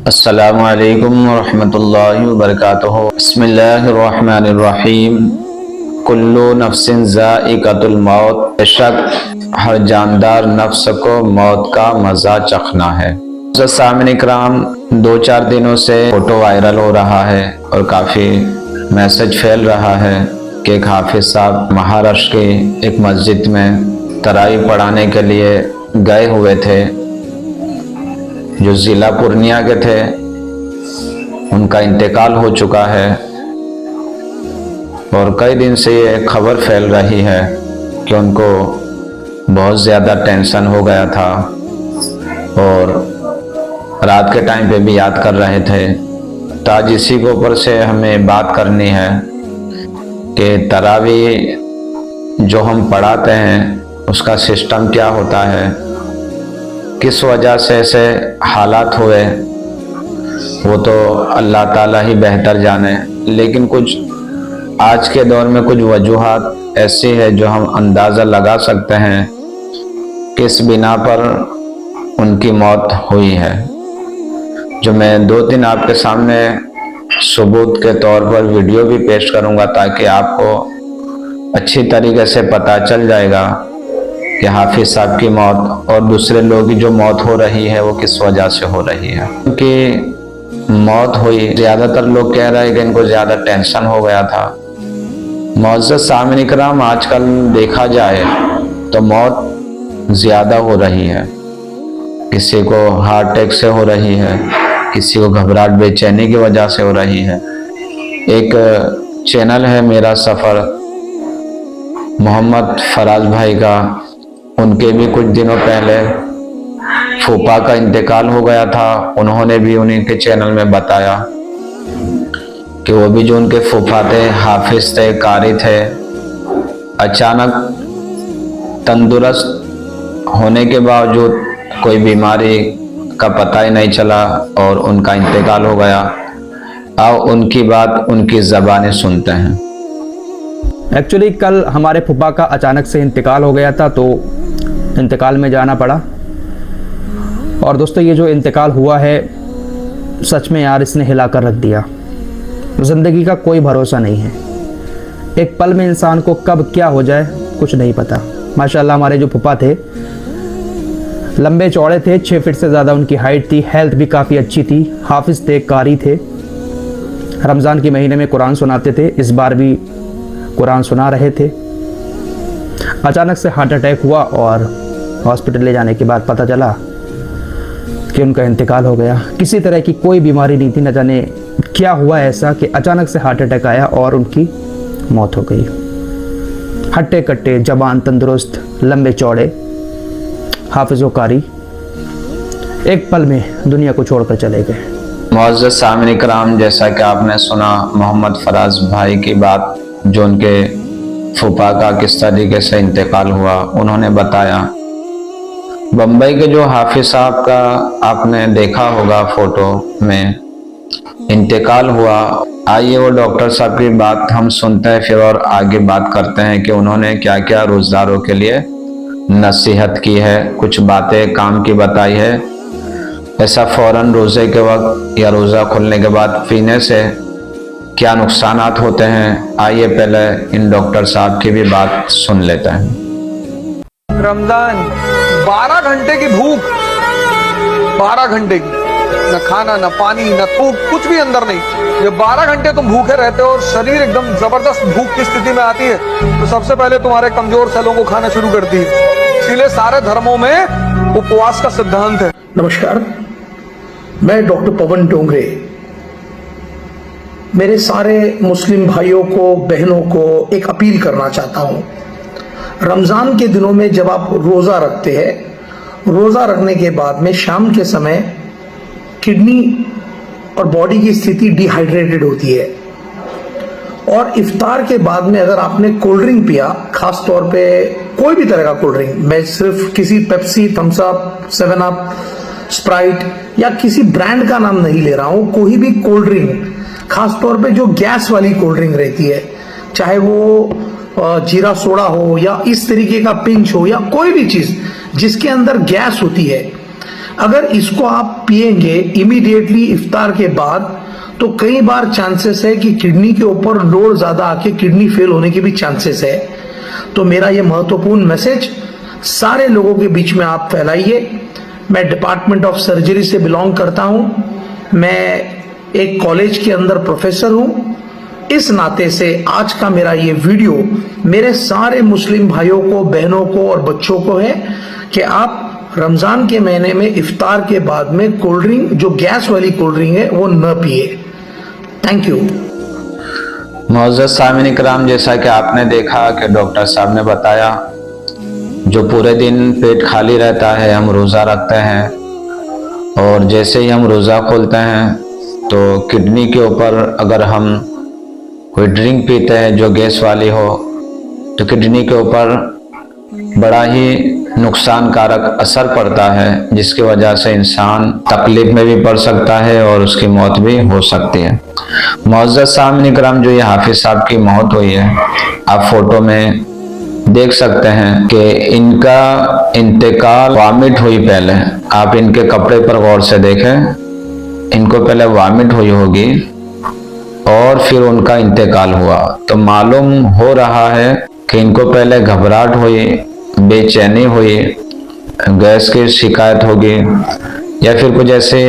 अस्सलामु अलैकुम वरहमतुल्लाहि वबरकातुहू। बिस्मिल्लाहिर्रहमानिर्रहीम। कुल्लु नफ्सिन ज़ाइक़तुल मौत। बेशक हर जानदार नफ्स को मौत का मज़ा चखना है। सामिन इकराम, 2-4 दिनों से फोटो वायरल हो रहा है और काफ़ी मैसेज फैल रहा है कि एक हाफिज साहब महाराष्ट्र की एक मस्जिद में तरावी पढ़ाने के लिए गए हुए थे, जो ज़िला पूर्णिया के थे। उनका इंतकाल हो चुका है और कई दिन से ये खबर फैल रही है कि उनको बहुत ज़्यादा टेंशन हो गया था और रात के टाइम पे भी याद कर रहे थे। तो आज इसी के ऊपर से हमें बात करनी है कि तरावी जो हम पढ़ाते हैं उसका सिस्टम क्या होता है, किस वजह से ऐसे हालात हुए वो तो अल्लाह ताला ही बेहतर जाने। लेकिन कुछ आज के दौर में कुछ वजूहात ऐसी है जो हम अंदाज़ा लगा सकते हैं किस बिना पर उनकी मौत हुई है, जो मैं 2-3 आपके सामने सबूत के तौर पर वीडियो भी पेश करूंगा ताकि आपको अच्छी तरीके से पता चल जाएगा कि हाफिज साहब की मौत और दूसरे लोगों की जो मौत हो रही है वो किस वजह से हो रही है। क्योंकि मौत हुई, ज़्यादातर लोग कह रहे हैं कि इनको ज़्यादा टेंशन हो गया था। मुअज़्ज़ज़ सामिन इकराम, आजकल देखा जाए तो मौत ज़्यादा हो रही है। किसी को हार्ट अटैक से हो रही है, किसी को घबराहट बेचैनी की वजह से हो रही है। एक चैनल है मेरा सफ़र, मोहम्मद फराज भाई का, उनके भी कुछ दिनों पहले फूफा का इंतकाल हो गया था। उन्होंने भी उन्हीं के चैनल में बताया कि वो भी जो उनके फूफा थे, हाफिज थे, कारी थे, अचानक तंदुरुस्त होने के बावजूद कोई बीमारी का पता ही नहीं चला और उनका इंतकाल हो गया। आओ उनकी बात उनकी ज़बानी सुनते हैं। एक्चुअली कल हमारे फूफा का अचानक से इंतकाल हो गया था, तो इंतकाल में जाना पड़ा। और दोस्तों, ये जो इंतकाल हुआ है सच में यार, इसने हिला कर रख दिया। ज़िंदगी का कोई भरोसा नहीं है। एक पल में इंसान को कब क्या हो जाए कुछ नहीं पता। माशाल्लाह हमारे जो फूफा थे लंबे चौड़े थे, 6 फीट से ज़्यादा उनकी हाइट थी, हेल्थ भी काफ़ी अच्छी थी, हाफिज थे, कारी थे, रमज़ान के महीने में कुरान सुनाते थे। इस बार भी कुरान सुना रहे थे। अचानक से हार्ट अटैक हुआ और हॉस्पिटल ले जाने के बाद पता चला कि उनका इंतकाल हो गया। किसी तरह की कोई बीमारी नहीं थी, न जाने क्या हुआ ऐसा कि अचानक से हार्ट अटैक आया और उनकी मौत हो गई। हट्टे कट्टे, जवान, तंदुरुस्त, लंबे चौड़े, हाफिज़ व कारी एक पल में दुनिया को छोड़कर चले गए। मुअज़्ज़ज़ सामिन इकराम, जैसा कि आपने सुना मोहम्मद फराज भाई की बात, जो उनके फूफा का किस तरीके से इंतकाल हुआ, उन्होंने बताया। बम्बई के जो हाफिज साहब का आपने देखा होगा फोटो में इंतकाल हुआ। आइए वो डॉक्टर साहब की बात हम सुनते हैं, फिर और आगे बात करते हैं कि उन्होंने क्या क्या रोज़दारों के लिए नसीहत की है, कुछ बातें काम की बताई है। ऐसा फ़ौरन रोज़े के वक्त या रोज़ा खुलने के बाद पीने से क्या नुकसानात होते हैं। आइए पहले इन डॉक्टर साहब की भी बात सुन लेते हैं। रमजान 12 घंटे की भूख, 12 घंटे की, न खाना, न पानी, न थूक, कुछ भी अंदर नहीं। जब 12 घंटे तुम भूखे रहते हो और शरीर एकदम जबरदस्त भूख की स्थिति में आती है, तो सबसे पहले तुम्हारे कमजोर सेलों को खाना शुरू करती है। इसीलिए सारे धर्मों में उपवास का सिद्धांत है। नमस्कार, मैं डॉक्टर पवन डोंगरे मेरे सारे मुस्लिम भाइयों को, बहनों को एक अपील करना चाहता हूं। रमजान के दिनों में जब आप रोजा रखते हैं, रोजा रखने के बाद में शाम के समय किडनी और बॉडी की स्थिति डिहाइड्रेटेड होती है और इफ्तार के बाद में अगर आपने कोल्ड ड्रिंक पिया, खास तौर पे कोई भी तरह का कोल्ड ड्रिंक, मैं सिर्फ किसी Pepsi, Thums Up, 7 up, Sprite या किसी ब्रांड का नाम नहीं ले रहा हूं, कोई भी कोल्ड ड्रिंक, खास तौर पे जो गैस वाली कोल्ड ड्रिंक रहती है, चाहे वो जीरा सोडा हो या इस तरीके का पिंच हो या कोई भी चीज जिसके अंदर गैस होती है, अगर इसको आप पिएंगे इमीडिएटली इफ्तार के बाद तो कई बार चांसेस है कि किडनी के ऊपर लोड ज्यादा आके किडनी फेल होने के भी चांसेस है। तो मेरा ये महत्वपूर्ण मैसेज सारे लोगों के बीच में आप फैलाइए। मैं डिपार्टमेंट ऑफ सर्जरी से बिलोंग करता हूं, मैं एक कॉलेज के अंदर प्रोफेसर हूं। इस नाते से आज का मेरा ये वीडियो मेरे सारे मुस्लिम भाइयों को, बहनों को और बच्चों को है कि आप रमजान के महीने में इफ्तार के बाद में कोल्ड ड्रिंक, जो गैस वाली कोल्ड ड्रिंक है, वो न पिए। Thank you. मुअज़्ज़ज़ सामिन इकराम, जैसा कि आपने देखा कि डॉक्टर साहब ने बताया, जो पूरे दिन पेट खाली रहता है हम रोज़ा रखते हैं और जैसे ही हम रोज़ा खोलते हैं तो किडनी के ऊपर अगर हम कोई ड्रिंक पीते हैं जो गैस वाली हो तो किडनी के ऊपर बड़ा ही नुकसानकारक असर पड़ता है, जिसकी वजह से इंसान तकलीफ में भी पड़ सकता है और उसकी मौत भी हो सकती है। मुअज़्ज़ज़ सामिन इकराम, जो ये हाफिज साहब की मौत हुई है, आप फोटो में देख सकते हैं कि इनका इंतकाल वामिट हुई। पहले आप इनके कपड़े पर गौर से देखें, इनको पहले वामिट हुई होगी और फिर उनका इंतकाल हुआ। तो मालूम हो रहा है कि इनको पहले घबराहट हुई, बेचैनी हुई, गैस की शिकायत होगी या फिर कुछ ऐसे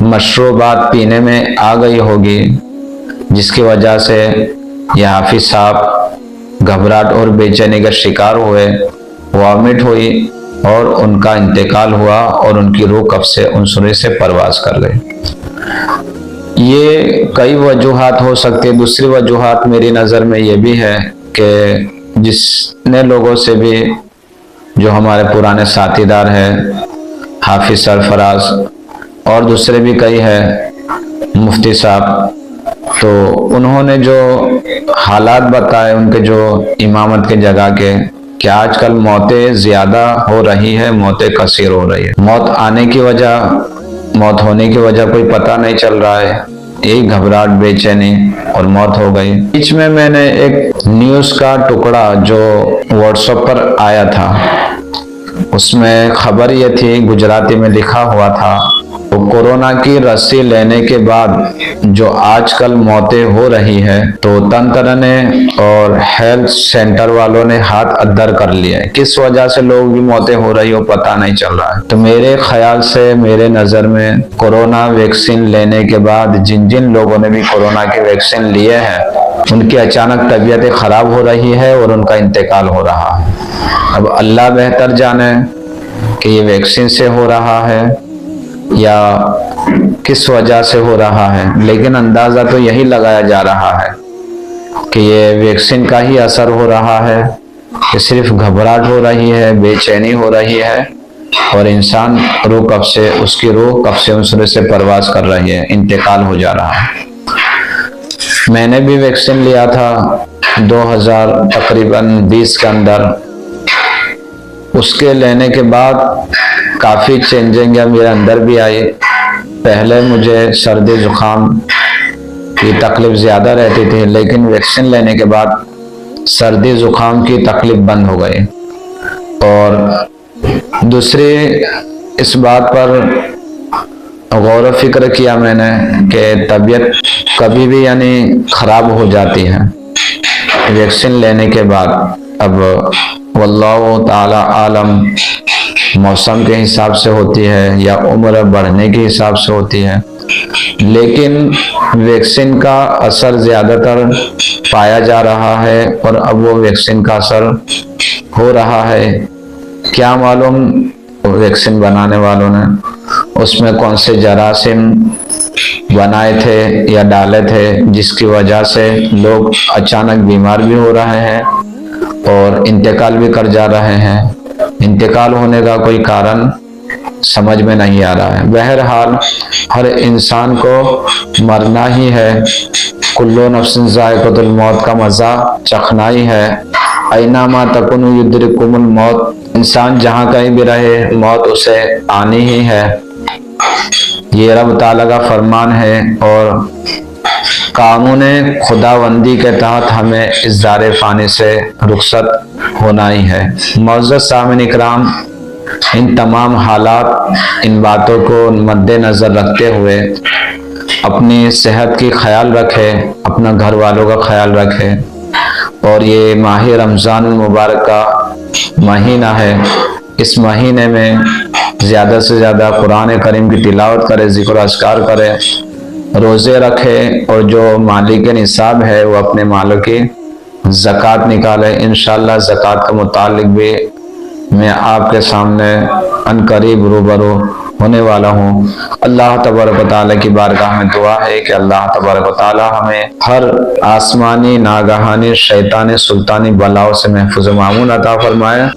मशरूबात पीने में आ गई होगी, जिसकी वजह से यह हाफिज साहब घबराहट और बेचैनी का शिकार हुए, वॉमिट हुई और उनका इंतकाल हुआ और उनकी रूह कब्ज़ से उन शरीर से परवास कर गई। ये कई वजूहात हो सकती है। दूसरी वजूहात मेरी नज़र में ये भी है कि जिसने लोगों से भी, जो हमारे पुराने साथीदार हैं, हाफिज सरफराज और दूसरे भी कई हैं, मुफ्ती साहब, तो उन्होंने जो हालात बताए उनके जो इमामत के जगह के, कि आजकल मौतें ज़्यादा हो रही है, मौतें कसीर हो रही है। मौत आने की वजह, मौत होने की वजह कोई पता नहीं चल रहा है, यही घबराहट, बेचैनी और मौत हो गई। बीच में मैंने एक न्यूज़ का टुकड़ा जो व्हाट्सएप पर आया था, उसमें खबर ये थी, गुजराती में लिखा हुआ था, तो कोरोना की रस्सी लेने के बाद जो आजकल मौतें हो रही है, तो तंत्र ने और हेल्थ सेंटर वालों ने हाथ अद्दर कर लिया है। किस वजह से लोगों की मौतें हो रही हो पता नहीं चल रहा है। तो मेरे ख्याल से, मेरे नज़र में, कोरोना वैक्सीन लेने के बाद जिन जिन लोगों ने भी कोरोना की वैक्सीन लिए हैं, उनकी अचानक तबीयतें खराब हो रही है और उनका इंतकाल हो रहा है। अब अल्लाह बेहतर जाने कि ये वैक्सीन से हो रहा है या किस वजह से हो रहा है, लेकिन अंदाज़ा तो यही लगाया जा रहा है कि ये वैक्सीन का ही असर हो रहा है, कि सिर्फ घबराहट हो रही है, बेचैनी हो रही है और इंसान रूह कब से, उसकी रूह कब से उस शरीर से परवास कर रही है, इंतकाल हो जा रहा है। मैंने भी वैक्सीन लिया था 2000 तकरीबन 20 के अंदर। उसके लेने के बाद काफ़ी चेंजिंग मेरे अंदर भी आई। पहले मुझे सर्दी जुकाम की तकलीफ ज़्यादा रहती थी, लेकिन वैक्सीन लेने के बाद सर्दी जुकाम की तकलीफ बंद हो गई। और दूसरी इस बात पर गौर फिक्र किया मैंने कि तबीयत कभी भी ख़राब हो जाती है वैक्सीन लेने के बाद। अब वल्लाहु ताला आलम, मौसम के हिसाब से होती है या उम्र बढ़ने के हिसाब से होती है, लेकिन वैक्सीन का असर ज़्यादातर पाया जा रहा है और अब वो वैक्सीन का असर हो रहा है। क्या मालूम वैक्सीन बनाने वालों ने उसमें कौन से जरासीम बनाए थे या डाले थे, जिसकी वजह से लोग अचानक बीमार भी हो रहे हैं और इंतकाल भी कर जा रहे हैं। इंतकाल होने का कोई कारण समझ में नहीं आ रहा है। बहरहाल हर इंसान को मरना ही है, कुल्लु नफ्सिन ज़ाइक़तुल मौत का मज़ा चखना ही है। ऐनामा तकुनु युद्रिकुमुल मौत, इंसान जहाँ कहीं भी रहे मौत उसे आनी ही है। ये रब ताला का फरमान है और कानून खुदाबंदी के तहत हमें इस दारे फ़ानी से रुखसत होना ही है। मुअज़्ज़ज़ सामिन इकराम, इन तमाम हालात, इन बातों को मद्देनज़र रखते हुए अपनी सेहत की ख्याल रखें, अपना घर वालों का ख्याल रखें। और ये माह रमज़ान मुबारक का महीना है, इस महीने में ज़्यादा से ज़्यादा कुरान करीम की तिलावत करें, ज़िक्र अस्कार करें, रोज़े रखें और जो माली के निसाब है वो अपने मालों की ज़कात निकालें। इंशाअल्लाह ज़कात के मुतालिक भी मैं आपके सामने अनकरीब रूबरू होने वाला हूँ। अल्लाह तबारक व तआला की बारगाह में दुआ है कि अल्लाह तबारक व तआला हमें हर आसमानी, नागहानी, शैतानी, सुल्तानी बलाओं से महफूज मामून अता फरमाए।